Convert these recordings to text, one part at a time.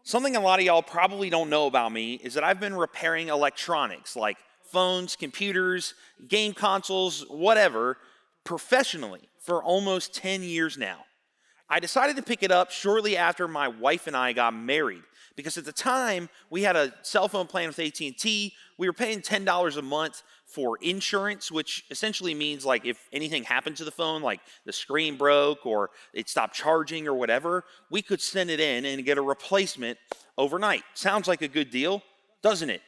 Something a lot of y'all probably don't know about me is that I've been repairing electronics like phones, computers, game consoles, whatever, professionally for almost 10 years now. I decided to pick it up shortly after my wife and I got married because at the time we had a cell phone plan with AT&T. We were paying $10 a month for insurance, which essentially means like if anything happened to the phone, like the screen broke or it stopped charging or whatever, we could send it in and get a replacement overnight. Sounds like a good deal, doesn't it?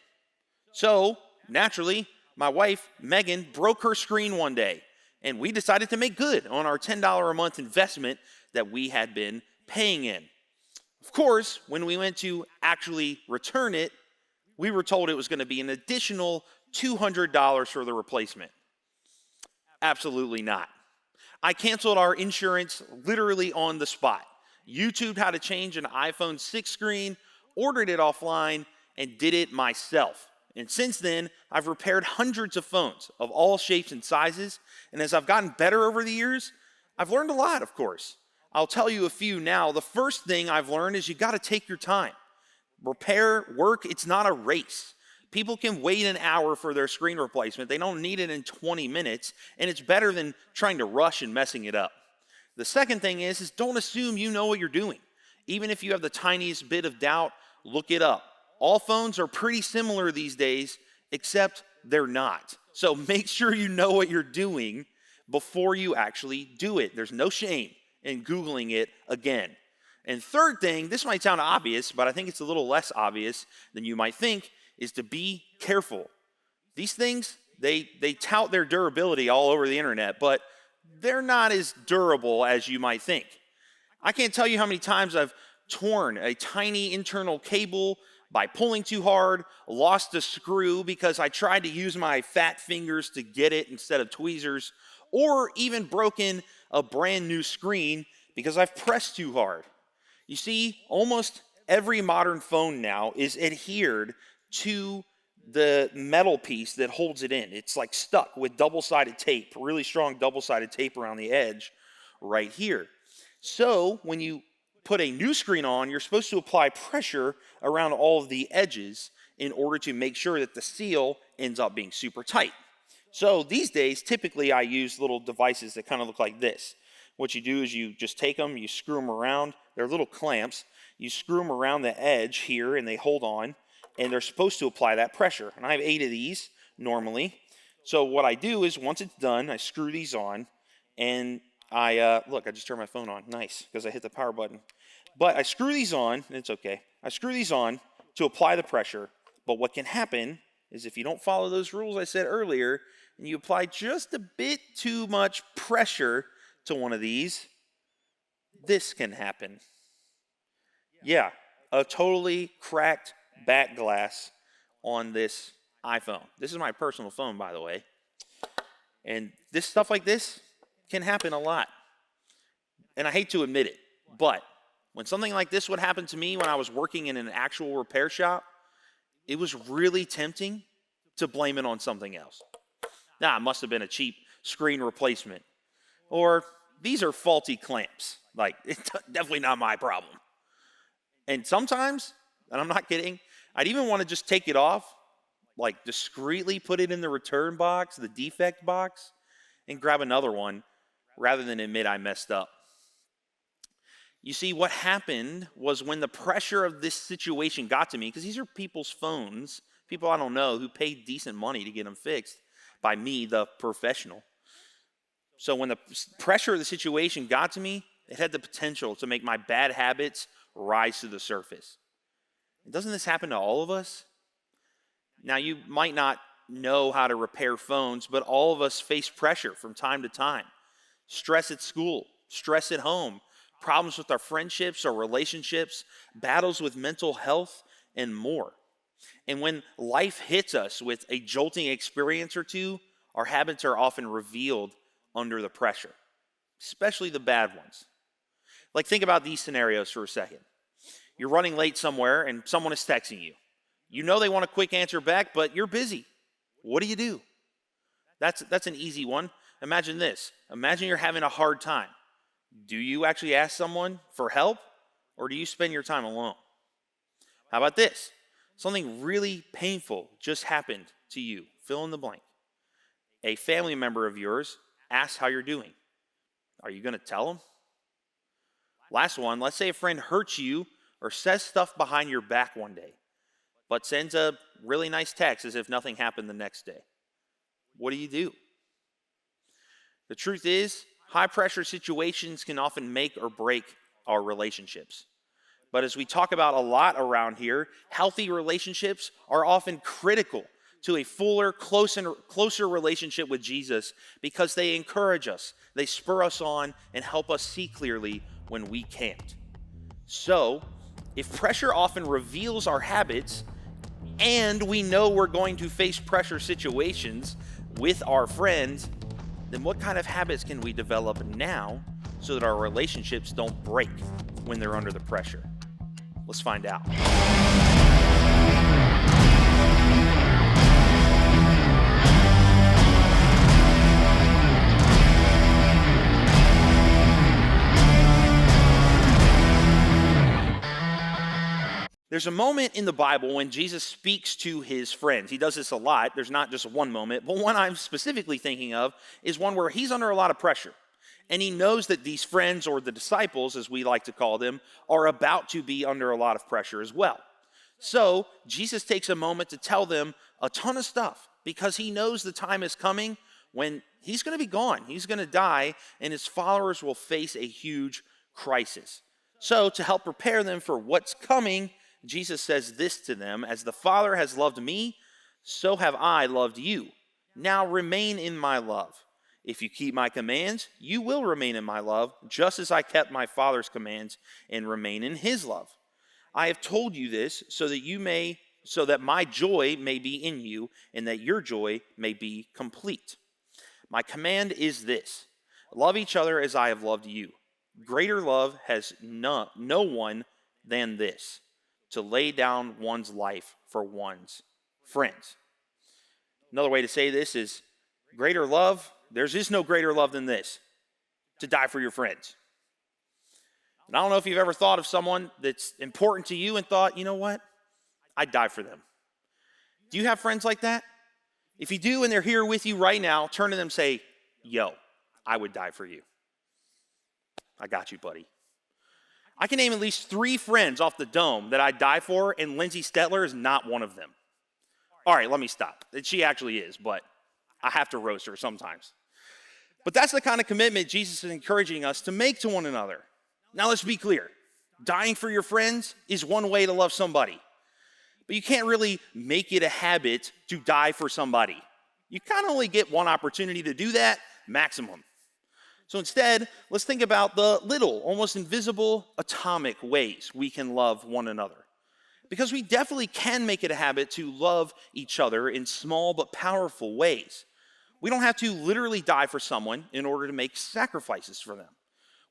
So naturally, my wife, Megan, broke her screen one day, and we decided to make good on our $10 a month investment that we had been paying in. Of course, when we went to actually return it, we were told it was going to be an additional $200 for the replacement. Absolutely not. I canceled our insurance literally on the spot. YouTubed how to change an iPhone 6 screen, ordered it offline, and did it myself. And since then, I've repaired hundreds of phones of all shapes and sizes. And as I've gotten better over the years, I've learned a lot, of course. I'll tell you a few now. The first thing I've learned is you got to take your time. Repair work, it's not a race. People can wait an hour for their screen replacement. They don't need it in 20 minutes, and it's better than trying to rush and messing it up. The second thing is don't assume you know what you're doing. Even if you have the tiniest bit of doubt, look it up. All phones are pretty similar these days, except they're not. So make sure you know what you're doing before you actually do it. There's no shame in Googling it again. And third thing, this might sound obvious, but I think it's a little less obvious than you might think, is to be careful. These things, they tout their durability all over the internet, but they're not as durable as you might think. I can't tell you how many times I've torn a tiny internal cable by pulling too hard, lost a screw because I tried to use my fat fingers to get it instead of tweezers, or even broken a brand new screen because I've pressed too hard. You see, almost every modern phone now is adhered to the metal piece that holds it in. It's like stuck with double-sided tape, really strong double-sided tape around the edge right here. So when you put a new screen on, you're supposed to apply pressure around all of the edges in order to make sure that the seal ends up being super tight. So these days, typically I use little devices that kind of look like this. What you do is you just take them, you screw them around. They're little clamps. You screw them around the edge here and they hold on, and they're supposed to apply that pressure. And I have 8 of these normally. So what I do is once it's done, I screw these on, and look, I just turned my phone on. Nice, because I hit the power button. But I screw these on, and it's okay. I screw these on to apply the pressure. But what can happen is if you don't follow those rules I said earlier, and you apply just a bit too much pressure to one of these, this can happen. Yeah, a totally cracked back glass on this iPhone. This is my personal phone, by the way. And this stuff like this can happen a lot. And I hate to admit it, but when something like this would happen to me when I was working in an actual repair shop, it was really tempting to blame it on something else. It must have been a cheap screen replacement. Or these are faulty clamps. Like, it's definitely not my problem. And sometimes, and I'm not kidding, I'd even want to just take it off, like discreetly put it in the return box, the defect box, and grab another one rather than admit I messed up. You see, what happened was when the pressure of this situation got to me, because these are people's phones, people I don't know who paid decent money to get them fixed by me, the professional. So when the pressure of the situation got to me, it had the potential to make my bad habits rise to the surface. Doesn't this happen to all of us? Now, you might not know how to repair phones, but all of us face pressure from time to time. Stress at school, stress at home, problems with our friendships or relationships, battles with mental health, and more. And when life hits us with a jolting experience or two, our habits are often revealed under the pressure, especially the bad ones. Like, think about these scenarios for a second. You're running late somewhere and someone is texting you. You know they want a quick answer back, but you're busy. What do? That's an easy one. Imagine this. Imagine you're having a hard time. Do you actually ask someone for help, or do you spend your time alone? How about this? Something really painful just happened to you. Fill in the blank. A family member of yours asks how you're doing. Are you going to tell them? Last one, let's say a friend hurts you or says stuff behind your back one day, but sends a really nice text as if nothing happened the next day. What do you do? The truth is, high pressure situations can often make or break our relationships. But as we talk about a lot around here, healthy relationships are often critical to a fuller, closer relationship with Jesus because they encourage us, they spur us on, and help us see clearly when we can't. So, if pressure often reveals our habits, and we know we're going to face pressure situations with our friends, then what kind of habits can we develop now so that our relationships don't break when they're under the pressure? Let's find out. There's a moment in the Bible when Jesus speaks to his friends. He does this a lot. There's not just one moment, but one I'm specifically thinking of is one where he's under a lot of pressure. And he knows that these friends, or the disciples, as we like to call them, are about to be under a lot of pressure as well. So Jesus takes a moment to tell them a ton of stuff because he knows the time is coming when he's going to be gone. He's going to die, and his followers will face a huge crisis. So to help prepare them for what's coming, Jesus says this to them: as the Father has loved me, so have I loved you. Now remain in my love. If you keep my commands, you will remain in my love, just as I kept my Father's commands and remain in his love. I have told you this so that my joy may be in you and that your joy may be complete. My command is this: love each other as I have loved you. Greater love has no one than this, to lay down one's life for one's friends. Another way to say this is greater love. There is no greater love than this, to die for your friends. And I don't know if you've ever thought of someone that's important to you and thought, you know what? I'd die for them. Do you have friends like that? If you do and they're here with you right now, turn to them and say, yo, I would die for you. I got you, buddy. I can name at least 3 friends off the dome that I'd die for, and Lindsay Stetler is not one of them. All right, let me stop. She actually is, but I have to roast her sometimes. But that's the kind of commitment Jesus is encouraging us to make to one another. Now let's be clear. Dying for your friends is one way to love somebody. But you can't really make it a habit to die for somebody. You kind of only get one opportunity to do that, maximum. So instead, let's think about the little, almost invisible, atomic ways we can love one another. Because we definitely can make it a habit to love each other in small but powerful ways. We don't have to literally die for someone in order to make sacrifices for them.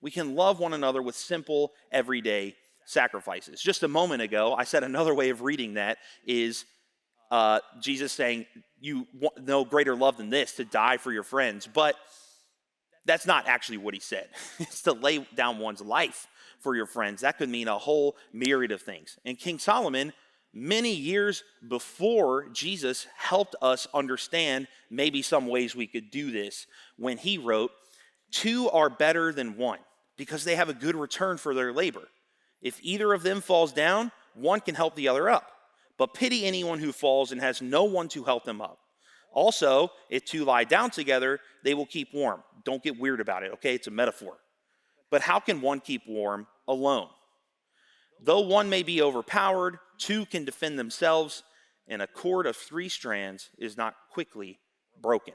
We can love one another with simple, everyday sacrifices. Just a moment ago, I said another way of reading that is Jesus saying, you want no greater love than this, to die for your friends. But that's not actually what he said. It's to lay down one's life for your friends. That could mean a whole myriad of things. And King Solomon, many years before Jesus, helped us understand maybe some ways we could do this when he wrote, 2 are better than 1 because they have a good return for their labor. If either of them falls down, one can help the other up. But pity anyone who falls and has no one to help them up. Also, if 2 lie down together, they will keep warm. Don't get weird about it, okay? It's a metaphor. But how can one keep warm alone? Though one may be overpowered, 2 can defend themselves, and a cord of 3 strands is not quickly broken.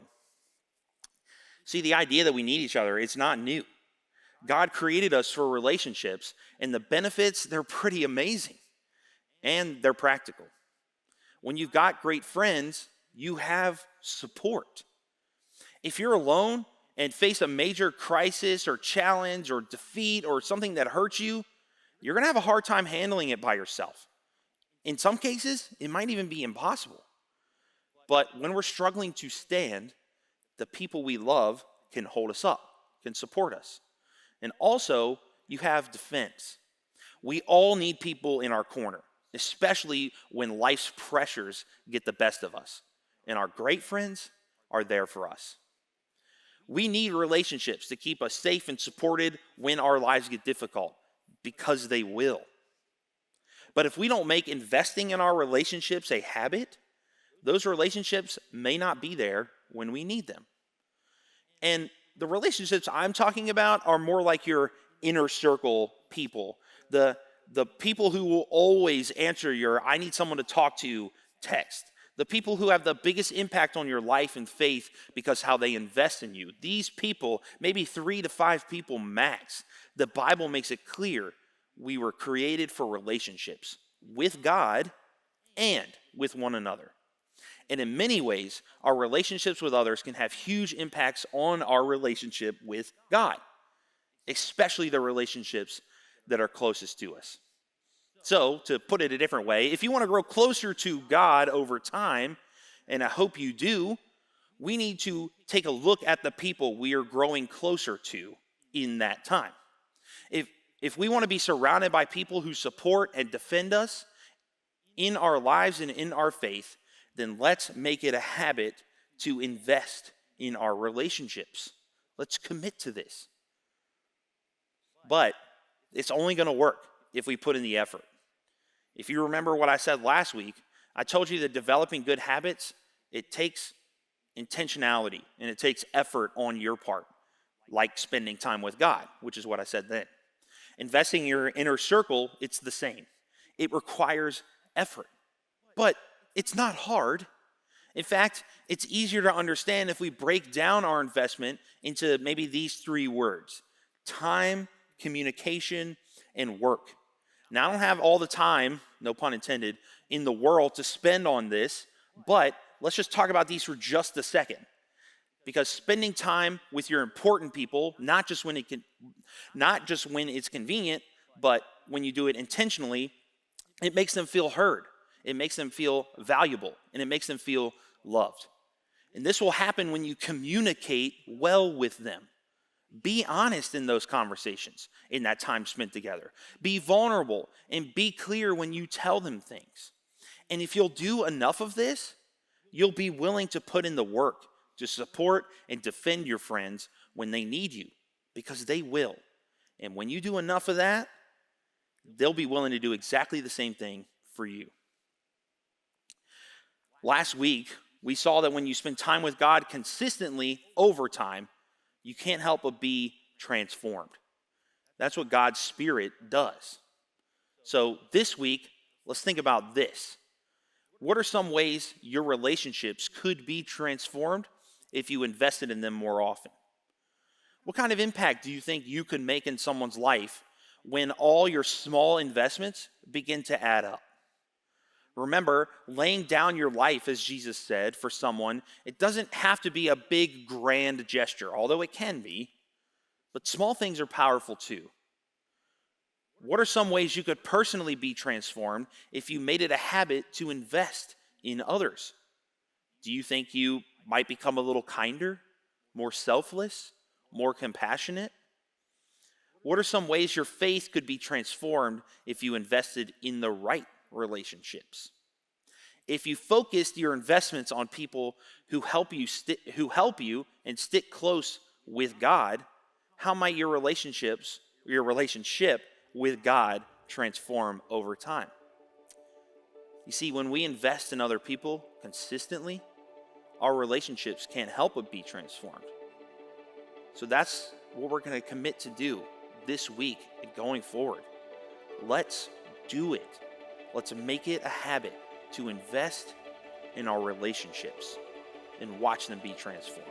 See, the idea that we need each other, it's not new. God created us for relationships, and the benefits, they're pretty amazing, and they're practical. When you've got great friends, you have support. If you're alone and face a major crisis or challenge or defeat or something that hurts you, you're going to have a hard time handling it by yourself. In some cases, it might even be impossible. But when we're struggling to stand, the people we love can hold us up, can support us. And also, you have defense. We all need people in our corner especially when life's pressures get the best of us. And our great friends are there for us. We need relationships to keep us safe and supported when our lives get difficult, because they will. But if we don't make investing in our relationships a habit, those relationships may not be there when we need them. And the relationships I'm talking about are more like your inner circle people, the people who will always answer your "I need someone to talk to" text, the people who have the biggest impact on your life and faith because how they invest in you. These people, maybe 3 to 5 people max. The Bible makes it clear we were created for relationships with God and with one another. And in many ways, our relationships with others can have huge impacts on our relationship with God, especially the relationships that are closest to us. So, to put it a different way, if you want to grow closer to God over time, and I hope you do, we need to take a look at the people we are growing closer to in that time. If we want to be surrounded by people who support and defend us in our lives and in our faith, then let's make it a habit to invest in our relationships. Let's commit to this. But it's only going to work if we put in the effort. If you remember what I said last week, I told you that developing good habits, it takes intentionality and it takes effort on your part, like spending time with God, which is what I said then. Investing in your inner circle, it's the same. It requires effort, but it's not hard. In fact, it's easier to understand if we break down our investment into maybe these 3 words: time, communication, and work. Now, I don't have all the time, no pun intended, in the world to spend on this, but let's just talk about these for just a second. Because spending time with your important people, not just when it's convenient, but when you do it intentionally, it makes them feel heard. It makes them feel valuable, and it makes them feel loved. And this will happen when you communicate well with them. Be honest in those conversations, in that time spent together. Be vulnerable and be clear when you tell them things. And if you'll do enough of this, you'll be willing to put in the work to support and defend your friends when they need you, because they will. And when you do enough of that, they'll be willing to do exactly the same thing for you. Last week, we saw that when you spend time with God consistently over time, you can't help but be transformed. That's what God's Spirit does. So this week, let's think about this. What are some ways your relationships could be transformed if you invested in them more often? What kind of impact do you think you could make in someone's life when all your small investments begin to add up? Remember, laying down your life, as Jesus said, for someone, it doesn't have to be a big, grand gesture, although it can be. But small things are powerful too. What are some ways you could personally be transformed if you made it a habit to invest in others? Do you think you might become a little kinder, more selfless, more compassionate? What are some ways your faith could be transformed if you invested in the right relationships? If you focused your investments on people who help you and stick close with God, how might your relationship with God transform over time? You see, when we invest in other people consistently, our relationships can't help but be transformed. So that's what we're going to commit to do this week and going forward. Let's do it. Let's make it a habit to invest in our relationships and watch them be transformed.